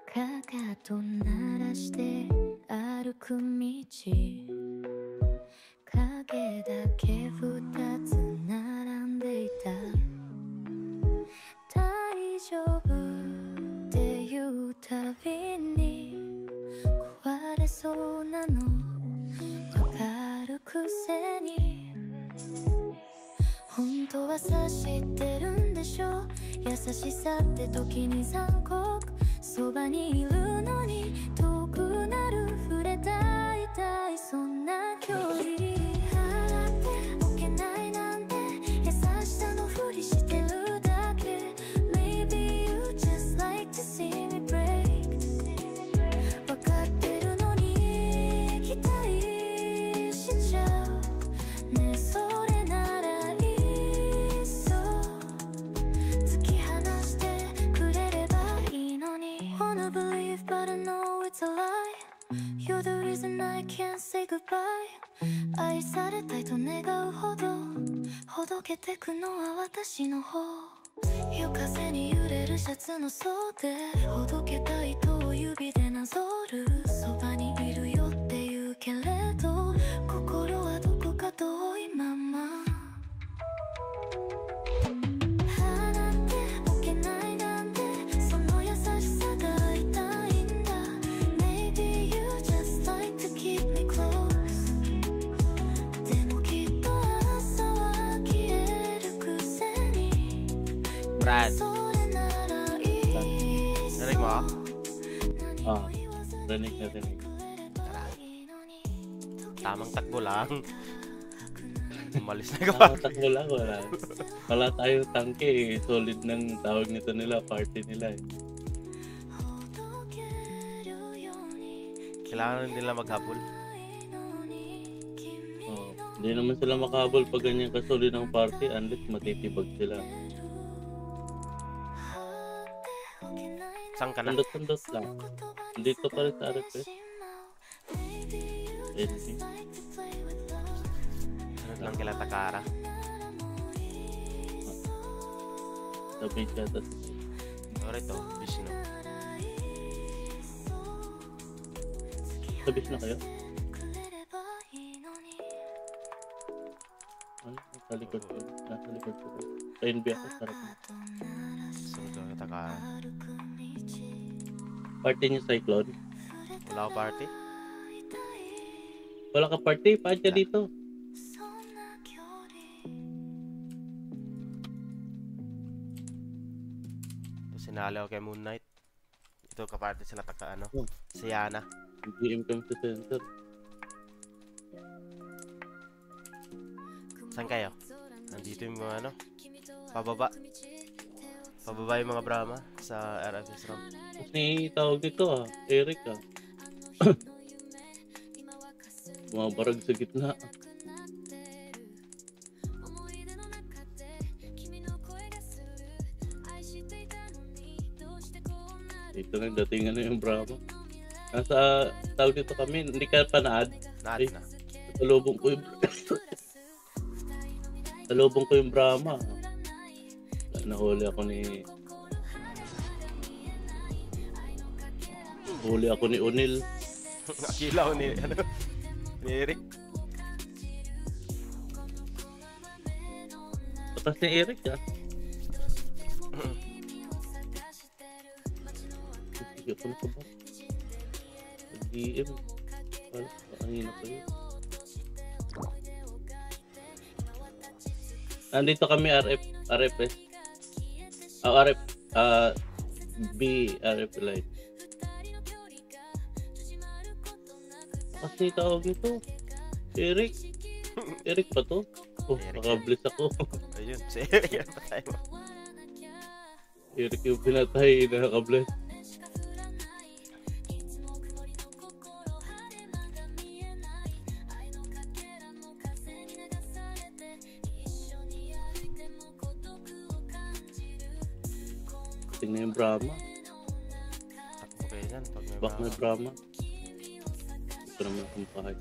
かかと鳴らして歩く道影だけ二つ並んでいた大丈夫って言うたびに壊れそうなのわかるくせに本当は察してるんでしょ優しさって時に残酷そばにいるのに遠くなる触れたいたいそんな距離払っておけないなんて優しさのふりしてるだけ Maybe you just like to see me break わかってるのに期待しちゃうねえそれならいっそ突き放してくれればいいのに Wanna believe but I know it's a lie You're the reason I can't say goodbye 愛されたいと願うほどほどけてくのは私の方夜風に揺れるシャツの袖ほどけた糸を指でなぞるそばにいるよって言うけれど心はどこか遠いまま払っておけないなんてその優しさが痛いんだ Maybe you just like to keep me close でもきっと朝は消えるくせに Brad, それならいい narinig mo ako? Rinig na rinig. Tamang takbo lang. Umalis na ka. Takbo lang, wala tayong tangke eh. Solid ng tawag nito nila, party nila eh. Kailangan nila maghabol. Hindi naman sila makahabol pag ganyan kasolid ng party unless matitibag sila. Saan ka na? Tundot-tundot lang. Dito pa rin sa RFS. Anything. Sunod lang kila Takara. Sabi siya at Sorry to, Vishnu. sabis na kayo. Ay, nasa likod ko. Nasa likod ko. Sa NB ako, sarap na. Sunod lang kila Takara. Party niyo Cyclone? Wala ko party? Wala ka party? Paad ka dito? Ito sinali ako kay Moon Knight. Ito kaparty sila taka ano. Oh. Si Yana. GM come to center. Saan kayo? Nandito yung mga ano? Pababa. Pababa yung mga Brahma sa RFS RAM. Kasi tawag dito Eric Bumabarag sa gitna. Ito na dating yung Brahma. Nasa tawag dito kami, hindi ka pa na-add. Na-add na. Salubong ko yung salubong ko yung Brahma. Nahuli ako ni Unil. Akila ko ni Eric. Patas ni Eric Sige ko na ba? DM. Ang hina pa yun. Nandito kami RFS. RF Light. Kasi tawag nito Eric pa to? Eric Nakabliss ako. Ayun, si Eric yan patay mo. Eric yung pinatay, nakabliss. Tingnan yung Brahma. Takbo kayo dyan pag may Bak na Brahma. Brahma. Ito naman ang pahay.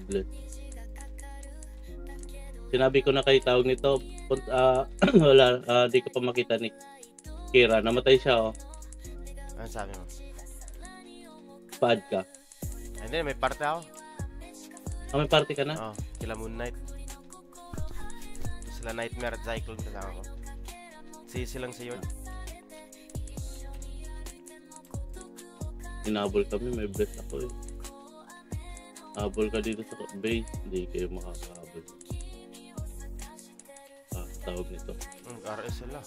Bless. Sinabi ko na kay tawag nito. Wala, di ko pa makita ni Kira. Namatay siya Ano sabi mo? Paad ka. Hindi, may parte ako. May party ka na? Oo, kila Moon Knight. Sila Nightmare at Cyclone kasama ko. Sisi lang si Yord. Inabol kami, may bless ako eh. Habol ka dito sa base, hindi kayo makakahabol. Tawag nito. RS sila.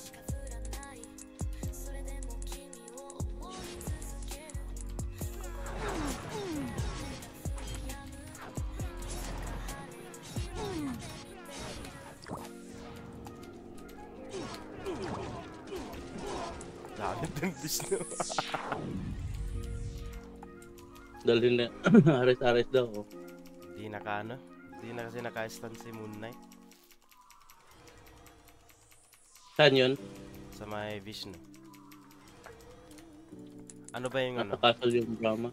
Dami din Vishnu. Dalhin na, ares-ares daw. Oh. Di na kasi naka-stun si Moon Knight. Saan yun? Sa may Vishnu. Ano ba yung ano? Napakasal yung drama.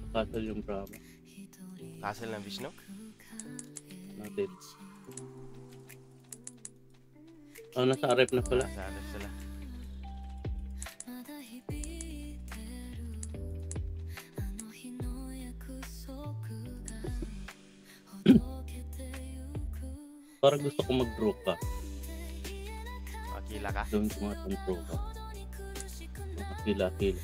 Napakasal yung drama. Castle ng Vishnu? Natin. Oh, nasa rep na pala. Nasa RS sila. Parang gusto ko mag-draw ka. Akila ka? Doon ko nga itong draw ka. Makakila-kila.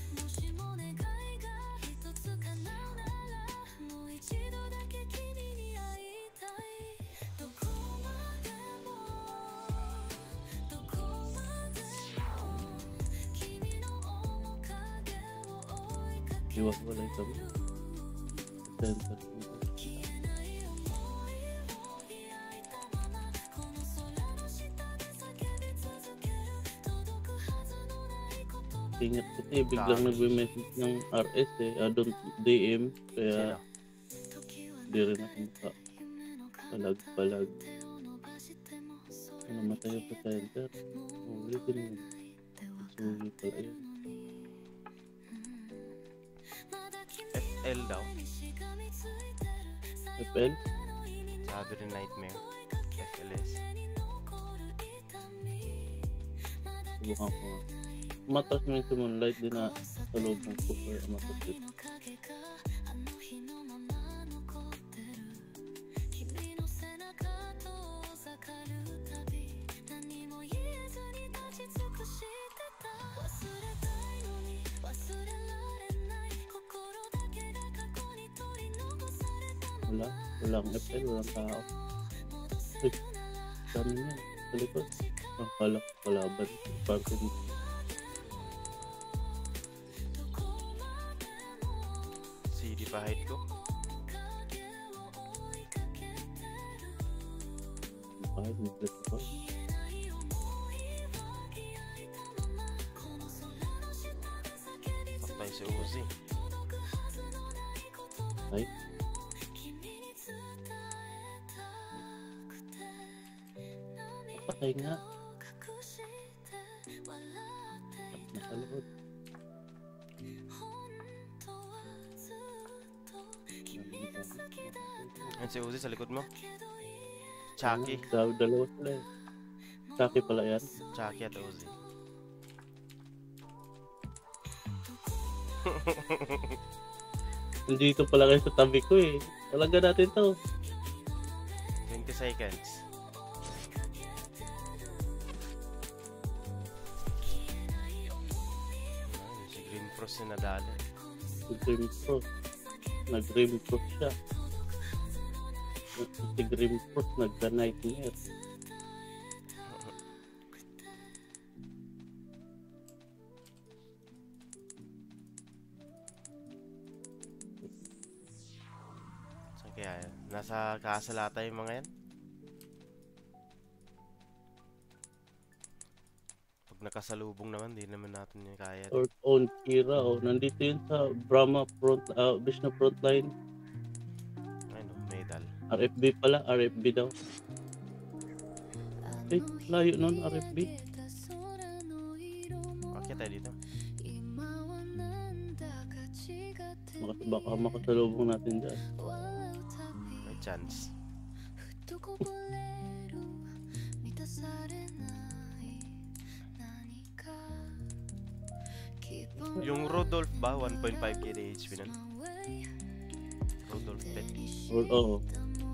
Iwas-walay kami. Center. Ingat kasi biglang nagme-message ng RS eh, don't DM, kaya di rin ako maka palag namatay ako sa center. Ulitin mo, sugi pala yun. FL daw. FL? Sabi rin Nightmare. FLS. Subukan ko. Matas mo yung si Moonlight din na sa loob ng super matas. Walang FL, walang tao. Ay, dami niya. Sa likod. Ang kalak kalaban. Parte mo. CD pa hide ko. Kahit mag-bless ako. Patay si Uzi. Ay. Patay nga. Nakalikod. Yan si Uzi sa likod mo. Chucky. Dalawa sila eh. Chucky pala yan. Chucky at Uzi. Nandito pala kayo sa tabi ko eh. Talaga natin to. 20 seconds. Ay, si Green Frost yung nadali. Grim Frost. Nag-Grim Frost siya. Si Grim Frost nagka-nightmare. Saan kaya yan? Nasa kasalata yung mga yan? Pag nakasalubong naman, di naman natin yung kaya. Or own Kira. Oh. Nandito yun sa Brahma front, Vishnu frontline. Ano, medal. RFB pala. RFB daw. Eh, layo nun. RFB. Okay tayo dito. Baka makasalubong natin dyan. May chance. Yung Rudolph ba? 1.5k na HP nun? Rudolph pet. Oo.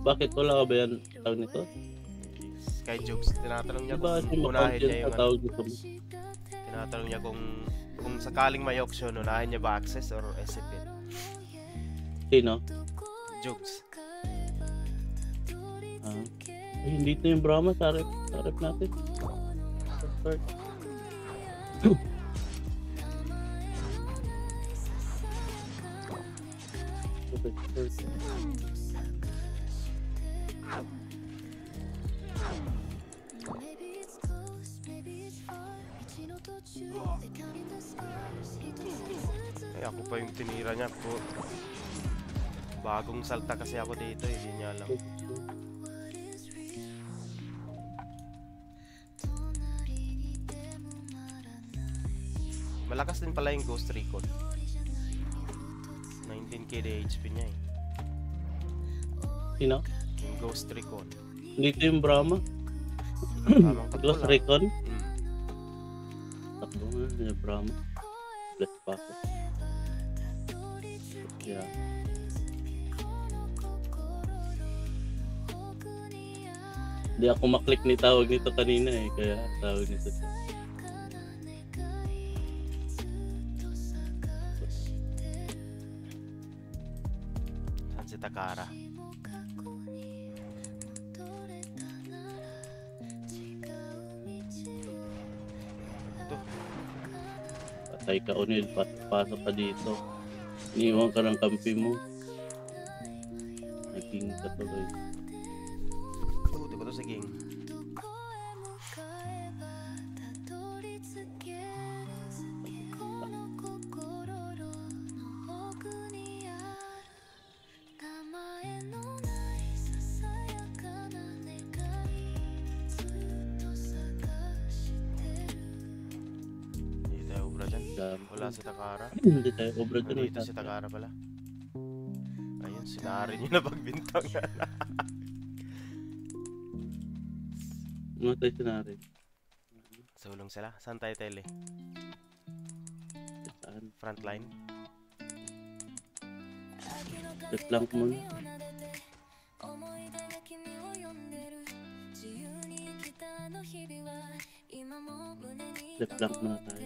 Bakit wala ka ba yan tawag nito? Kay Jokes, tinatanong niya Diba kung si unahin niya Macau yung sa tawag nito? tinatanong niya kung sakaling may auction, unahin niya ba access or SCP? Sino? Jokes. Ay, hindi ito yung Brahma. Sa rep natin. Start. Okay, start. Ay, ako pa yung tinira niya po. Bagong salta kasi ako dito, hindi niya alam. Malakas din pala yung Ghost Recon. 19k na HP niya eh. Sino? Yung Ghost Recon. Hindi ito yung Brahma. Tamang takbo Ghost lang. Recon. Mm. Takbo nga yung Brahma. Let's pass it. Yeah. Hindi ako maklik ni tawag nito kanina eh. Kaya tawag nito. Saan si Takara? Ito. Patay ka Unil. Pasok ka dito. Iniwan ka ng kampi mo. Naging katuloy. Tuto ko to sa gang. Hindi tayo ubra dyan. Wala si Takara. Hindi tayo obra dun. Nandito si Takara pala. Ayun, sinari niyo na pagbintang. Matay sinari. Sulong sila. Saan tayo tele? Saan? Frontline? Replank muna. Replank muna tayo.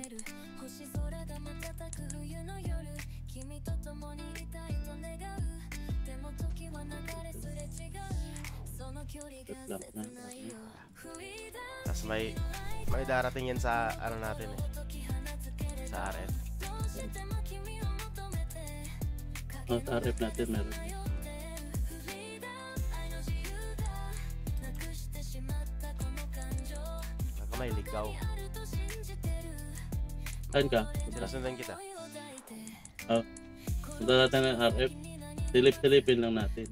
Replank na. Tapos may darating yan sa ano natin eh. Sa RF. Sa rep natin meron. Baka may ligaw. Saan ka? Sinusundan kita. Punta natin ng RF. Silip-silipin lang natin.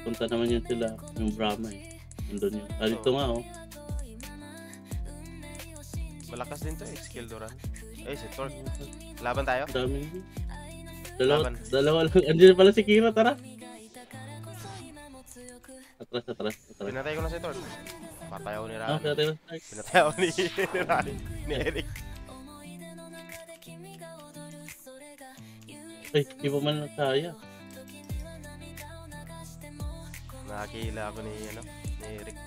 Punta naman yun sila. Yung Brahma eh. Nandun yun. Dito nga oh. Malakas din to eh. Skill Duran. Eh, si Torque. Laban tayo? Dami. Laban. Dalawa lang. Andiyan pala si Kira. Tara. Atras. Pinatay ko na si Torque. Patay ako ni Ah, Rani. dati. Pinatay ako ni Rani. Ni Eric. Ay, di pa man kaya. Nakakihila ako ni Eric.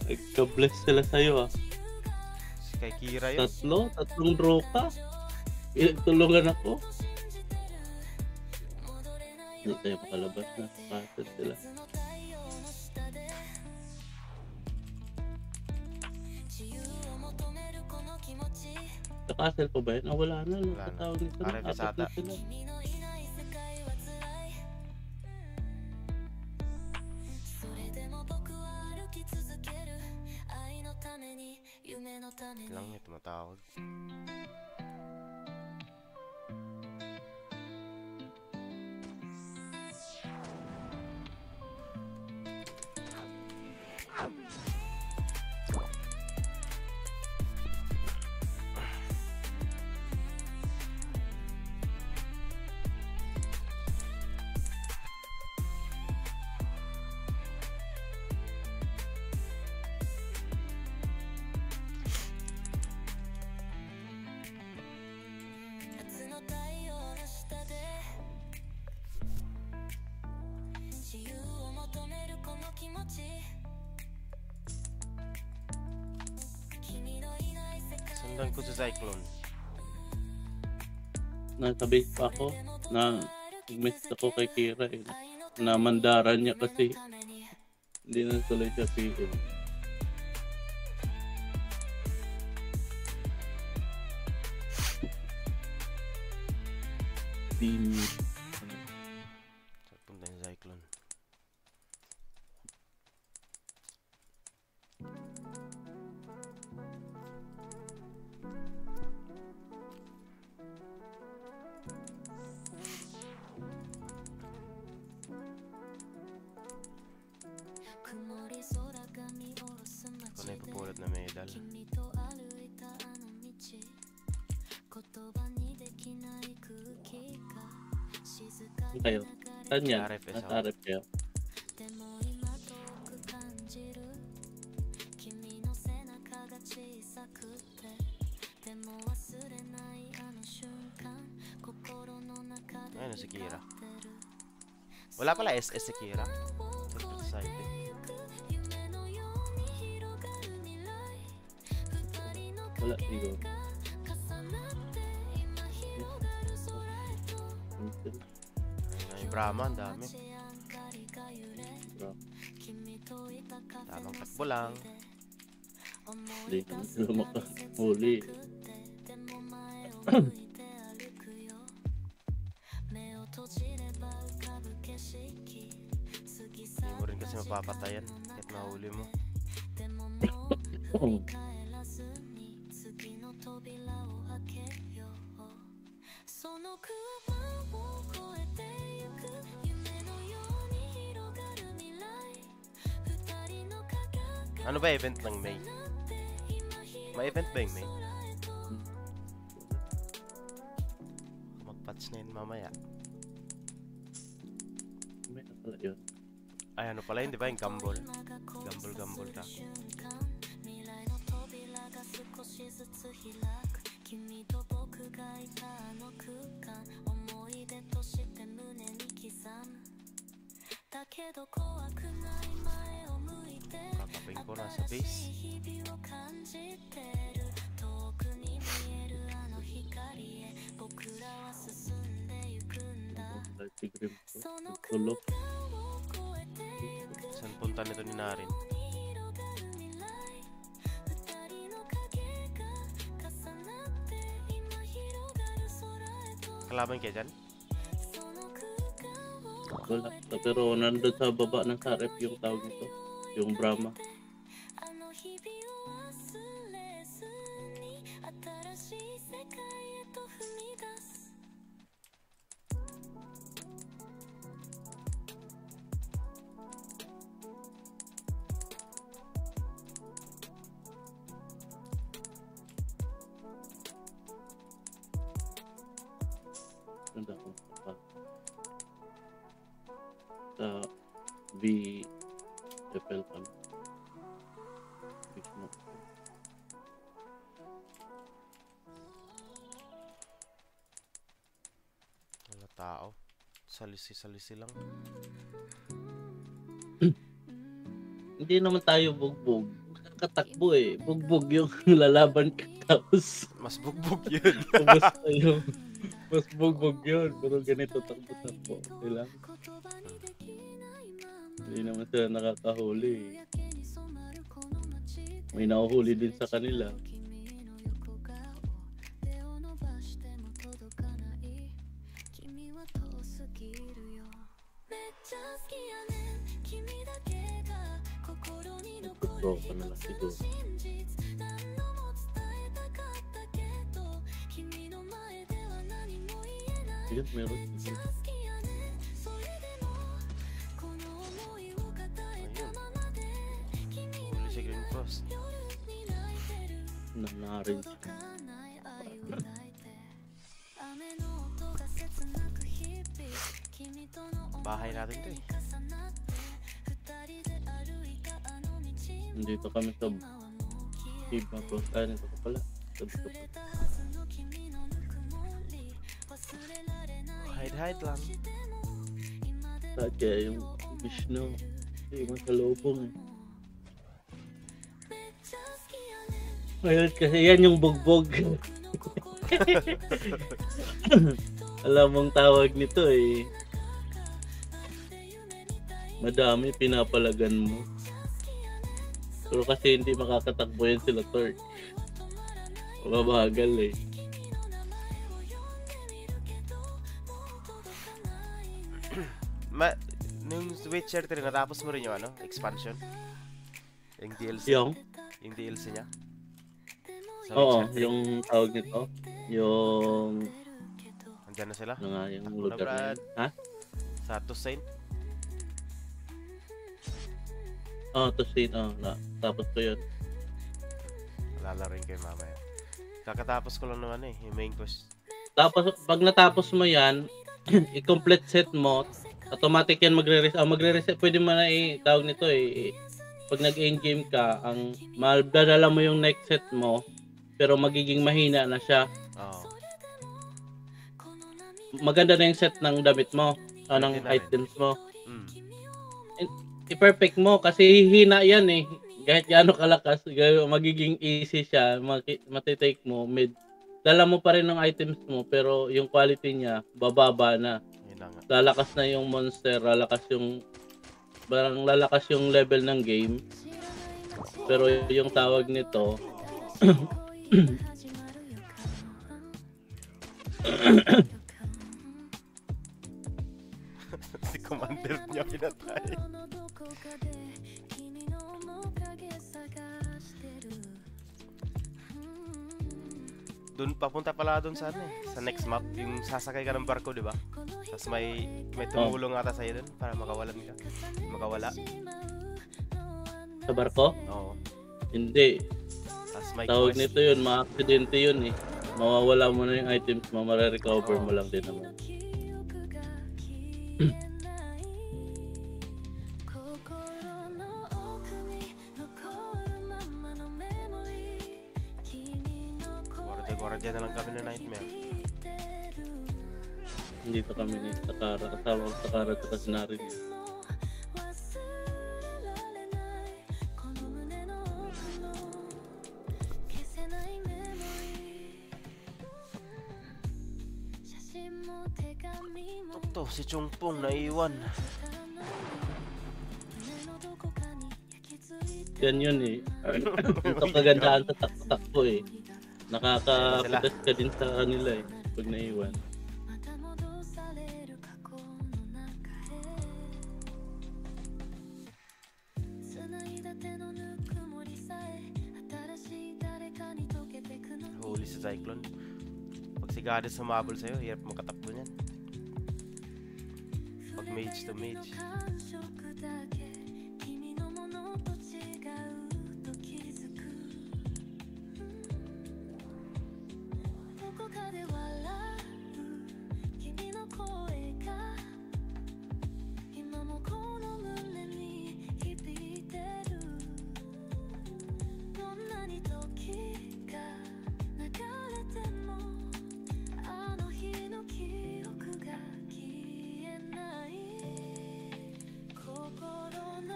Nagka-bless sila sa'yo ah. Kay Kira yun. Tatlong dropa. Tulungan ako. Hindi tayo makalabas na. Pasal sila. Nakasel pa ba yun? Ah, wala na. Wala na. Nakatawag nito. RF Apat ata. na sila. Lang niya tumatawag. Sundan ko sa Cyclone. Nasa base pa ako. Nag-message ako kay Kira eh. Na mandaran niya kasi hindi na tuloy siya PM. Team. Punta yung Cyclone. Ako na ipupulot na medal. Saan kayo? Saan yan? RFS Nasa ako. RF kayo? Ayun si Kira. Wala pala SS si Kira. Excited. Wala siguro. Ayun na yung Brahma, ang dami. Tamang takbo lang. Hindi naman sila makahuli. Hindi mo rin kasi mapapatayan kahit mahuli mo. Oh. Ano ba event ng May? May event ba yung May? Mag-patch na yun mamaya. May pala yun. Ay ano pala yun, di ba? Yung Gambol. Gambol ka. Kakaping ko na sa base. Si Grim ko. Tulog. Saan punta nito ni Narin? Kalaban kayo dyan? Wala. Pero nandun sa baba ng sarep yung tawag nito. Yung Brahma. Ganda ko. Sa VFL pala. Bigmo. Wala tao. Salisi lang. Hindi naman tayo bugbog. Katakbo eh. Bugbog yung lalaban ka tapos Mas bugbog yun. ubos tayo. Mas bugbog yun. Pero ganito takbo-takbo. Okay lang. Hindi naman sila nakakahuli. May nahuhuli din sa kanila. Bro, ka na lang siguro. Yun, meron. Huli si Green Cross. Nanarin siya. Bahay natin to eh. Nandito kami sa Iba Bro. Nito ka pala. Sabi ko pa. Hide lang. Kaya yung Vishnu. Yung masalubong eh. Well, kasi yan yung bugbog. Alam mong tawag nito eh. Madami pinapalagan mo. Pero kasi hindi makakatakbo yan sila Torque. Mababagal eh. Nung Witcher 3, natapos mo rin yung expansion? Yung DLC? Yung DLC niya? Oo, Witcher 3? yung tawag nito. Yung... Andyan na sila? Ano nga yung Ako na, lugar na Brad. yun? Ha? Sa Toussaint? Oo, Toussaint. Tapos ko yun. Lalaroin kayo mamaya. Kakatapos ko lang naman yung main quest. Tapos, pag natapos mo yan, i-complete set mo, automatic yan magre-reset. Pwede mo na tawag nito pag nag-end game ka, ang madadala mo yung next set mo, pero magiging mahina na siya. Oo. Maganda na yung set ng damit mo, ng Pwede na rin. items mo. Mm. I-perfect mo kasi hihina yan eh. Kahit gaano kalakas, magiging easy siya, matitake mo mid. Dala mo pa rin ng items mo, pero yung quality niya, bababa na. Yun na nga. Lalakas na yung monster, lalakas yung level ng game. Pero yung tawag nito Si Commander niya pinatay. Doon papunta pala doon sa sa next map, yung sasakay ka ng barko, di ba? Tapos may tumulong ata sa'yo doon para makawala. sa barko? Oo. Hindi. Tapos may Tawag quest. nito yun, mga aksidente yun eh. Mawawala mo na yung items mo, marirecover mo lang din naman. Gwardiya na lang kami na Nightmare. Dito kami ni Takara, kasama ko Takara at Kasnarin. Ito, si Chungpong naiwan. Yan yun eh. Ito kagandahan sa takbo eh. Nakakapitas ka din sa kanila eh. Pag naiwan. Huli si Cyclone. Pag si Goddess sumabol sa'yo, hirap mo katakbo niyan. Pag mage to mage.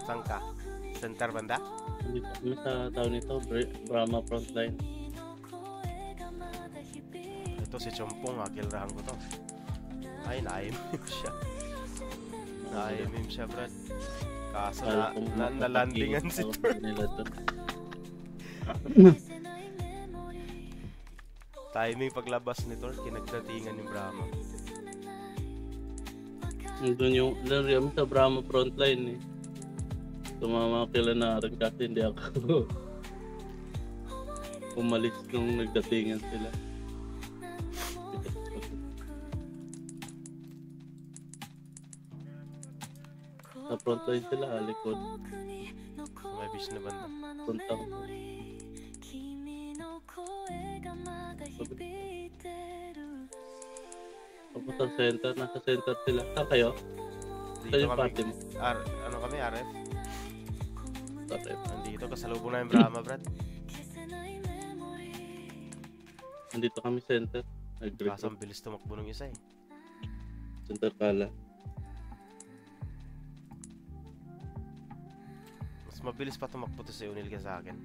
Saan ka? Center banda? Dito kami sa tao nito, Brahma Frontline. Ito si Chungpong, kilrahan ko to. Ay, na-IMM siya. Na-IMM siya, Brad. Kaso na-landingan si Thor. Timing paglabas ni Thor, kinagdatingan yung Brahma. Doon yung lariam sa Brahma Frontline eh. Tumama kila na rin kasi hindi ako umalis nung nagdatingan sila. Sa frontline sila, likod. May beach na banda. Puntang. Papuntang center, nasa center sila. Saan kayo? Saan Dito yung kami, party mo? ano kami, RF? Sorry. Nandito, kasalubong na yung Brahma, Brad. Nandito kami center. Kaso Nag-recruit. ang bilis tumakbo ng isa eh. Center pala. Mas mabilis pa tumakbo to si Unil ka sa akin.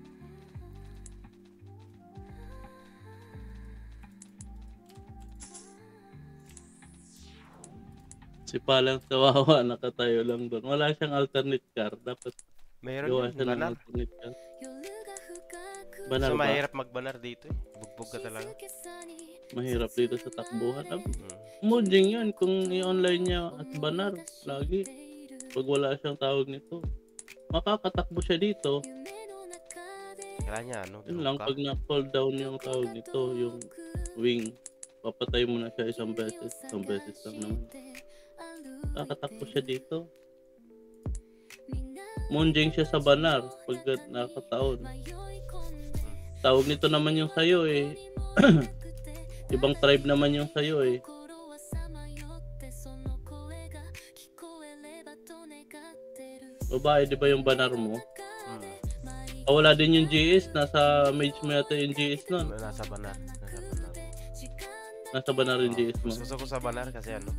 Si Palang kawawa, nakatayo lang doon. Wala siyang alternate car. Dapat Meron gawa yun, siya ng banar. alternate car. So Banar ba? mahirap magbanar dito eh. Bugbog ka talaga. Mahirap dito sa takbuhan. Hmm. Mudging yun kung i-online niya at banar lagi. Pag wala siyang tawag nito, makakatakbo siya dito. Kailangan niya ano, Yun lang, ka. pag na-fall down yung tawag nito, yung wing, papatay mo na siya isang beses lang naman. Nakakatakbo siya dito. Munjing siya sa banar pag nakataon. Tawag nito naman yung sayo eh. Ibang tribe naman yung sayo eh. Babae, di ba yung banar mo? Wala din yung GS, nasa mage mo yata yung GS nun. Nasa banar. Nasa banar yung GS mo. Mas gusto ko sa banar kasi ano,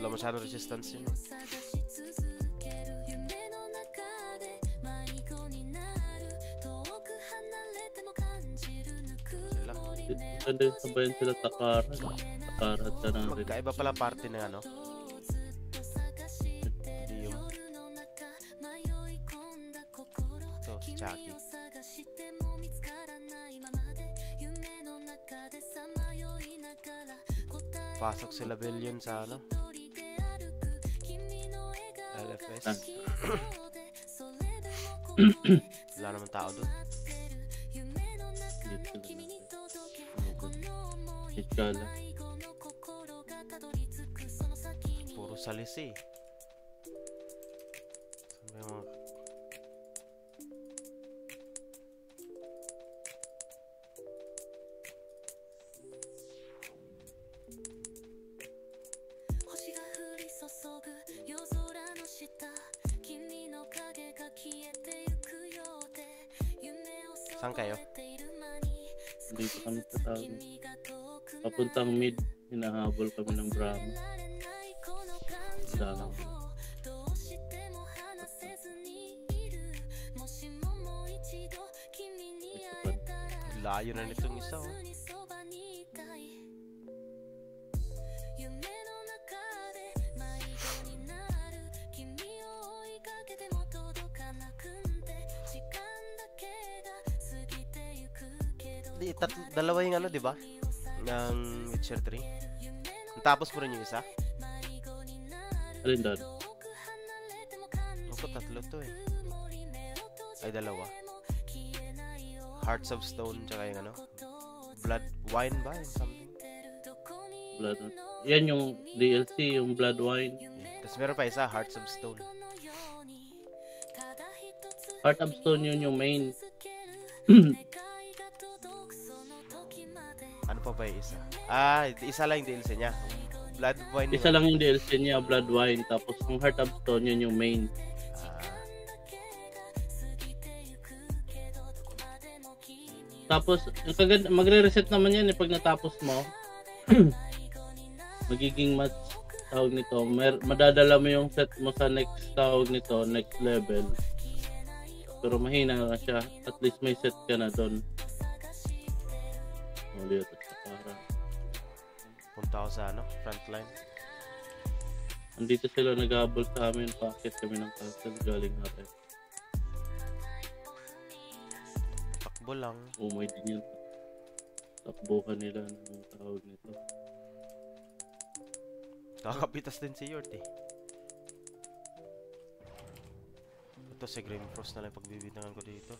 wala masyadong resistance yun. Sila. Ganda yung sabayan sila Takara. Takara at Tanari. Magkaiba pala party ng ano. Hindi yung... Ito, si Chucky. Pasok sila Billion sa ano? LFS. Wala naman tao doon. Itkala. Puro salisi. May mga... Saan kayo? Dito kami sa tawag. Papuntang mid, hinahabol kami ng Brahma. Dalang. Layo na nitong isa oh. Dalawa yung ano, di ba? Ng Witcher 3. Tapos mo rin yung isa? Alin doon? Ako, tatlo to eh. Ay, dalawa. Hearts of Stone, tsaka yung ano? Blood Wine ba? Yung something? Blood. Yan yung DLC, yung Blood Wine. Yeah. Tapos meron pa isa, Hearts of Stone. Heart of Stone yun yung main. Ano pa ba yung isa? Ah, isa lang yung DLC niya. Blood Wine. Isa lang yung DLC niya, Blood Wine. Tapos yung Heart of Stone yun yung main. Tapos magre-reset naman yan eh pag natapos mo. Magiging match tawag nito. Madadala mo yung set mo sa next tawag nito, next level. Pero mahina na siya. At least may set ka na doon. Ulit sa para. Punta ako sa ano, frontline. Andito sila nag-habol sa amin. Pakit kami ng castle galing natin. Takbo lang. Umay din yun. Takbuhan nila ng tawag nito. Kakapitas din si Yort eh. Ito si Grimfrost na lang pagbibitangan ko dito.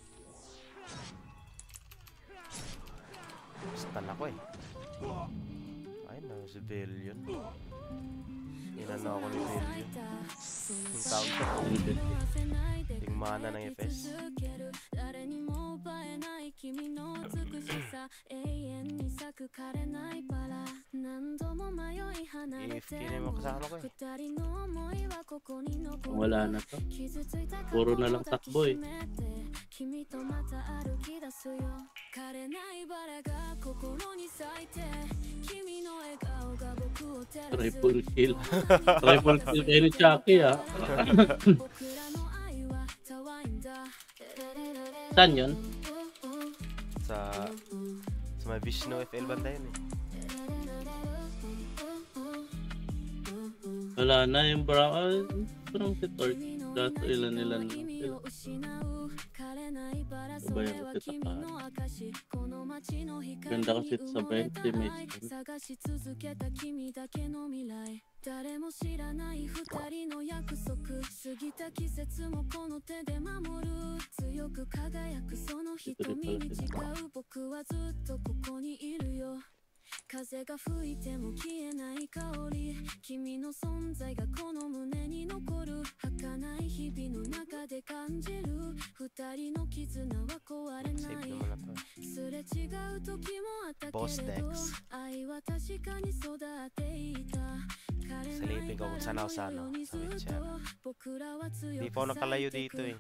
Stun ako eh. Ayun na, si Billion. Inano ako ni Billion. Yung tawag ko. Yung mana ng FS. AFK na yung mga kasama ko eh. Wala na to. Puro na lang takbo eh. Triple kill. Triple kill kayo ni Chucky ah. Saan yun? Sa may Vishnu FL banda yun eh. Wala na yung brown. Parang si Torch. Dato ilan lang sila. Sabayan ko si Takan. Ganda kasi sa Brent, si Mason. 誰も知らない二人の約束過ぎた季節もこの手で守る強く輝くその瞳に誓う僕はずっとここにいるよ風が吹いても消えない香り君の存在がこの胸に残る儚い日々の中で感じる二人の絆は壊れないすれ違う時もあったけれど愛は確かに育っていた Silipin ko kung saan ako sa wheelchair. Di pa ako nakalayo dito eh.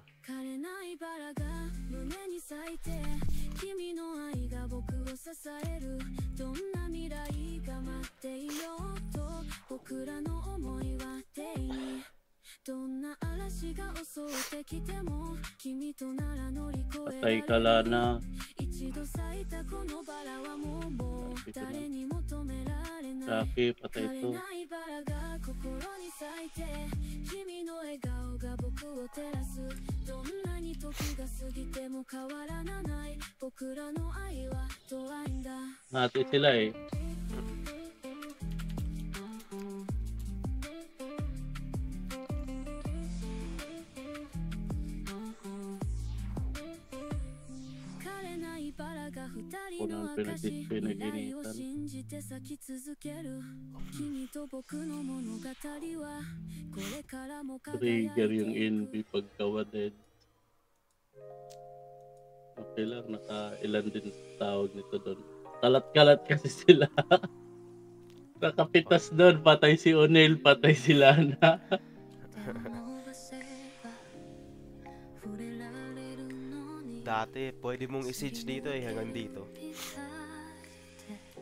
Patay ka Lana. Rocky, patay to. Hati sila eh. Unang pinag-initan. Trigger yung envy pagkawaded. Okay lang, naka-ilan din tawag nito doon. Kalat-kalat kasi sila. Nakapitas doon, patay si O'Neil, patay si Lana. Dati, pwede mong i-siege dito eh, hanggang dito.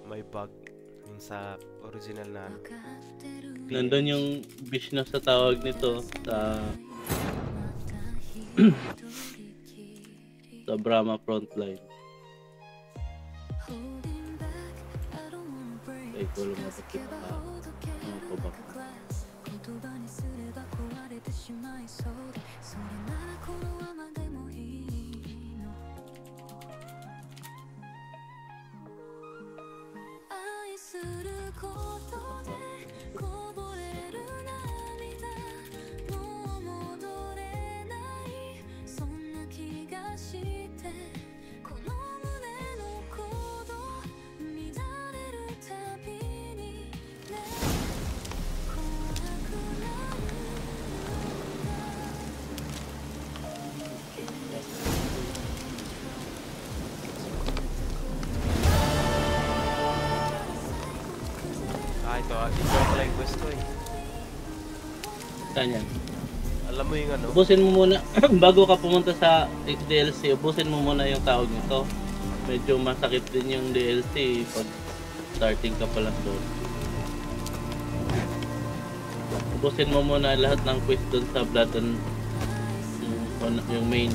May bug yung sa original na ano. Nandun yung Vishnu sa tawag nito sa sa Brahma Frontline. Ay, ko lang mapakita ka. Ano ko ba? Ito ako pala yung quest ko eh. Saan yan? Alam mo yung ano? Ubusin mo muna, bago ka pumunta sa DLC, ubusin mo muna yung tawag nito. Medyo masakit din yung DLC pag starting ka pa lang doon. Ubusin mo muna lahat ng quest doon sa Blood and yung main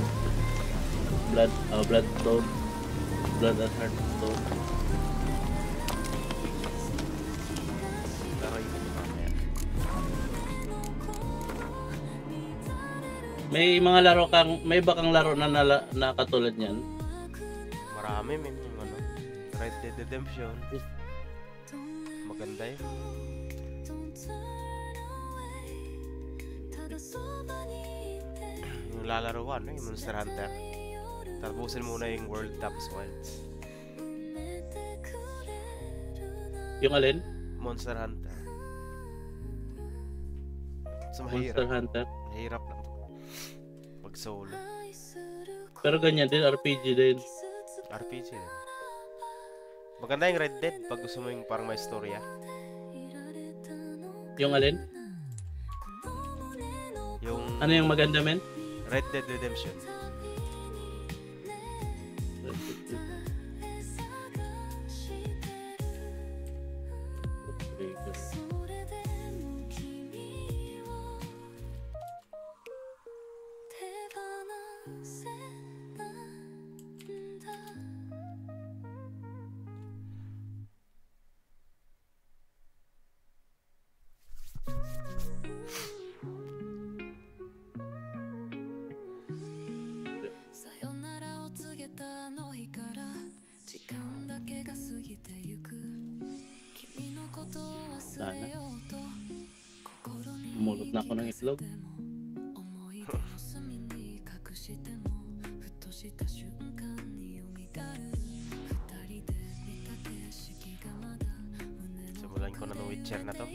Bloodstone, Blood and Heartstone. May mga laro kang, may iba kang laro na katulad niyan? Marami, may yung ano, Red Dead Redemption. Maganda yun. Yung lalaro ko, ano, yung Monster Hunter. Tapusin muna yung World tapos Wilds. Yung alin? Monster Hunter. So, Monster Hunter? Mahirap lang. Solo. Pero ganyan din, RPG din. RPG din. Maganda yung Red Dead pag gusto mo yung parang may storya. Yung alin? Yung... Ano yung maganda men? Red Dead Redemption. Wala na. Umulot na ako ng itlog. Simulan ko na ng Witcher na to.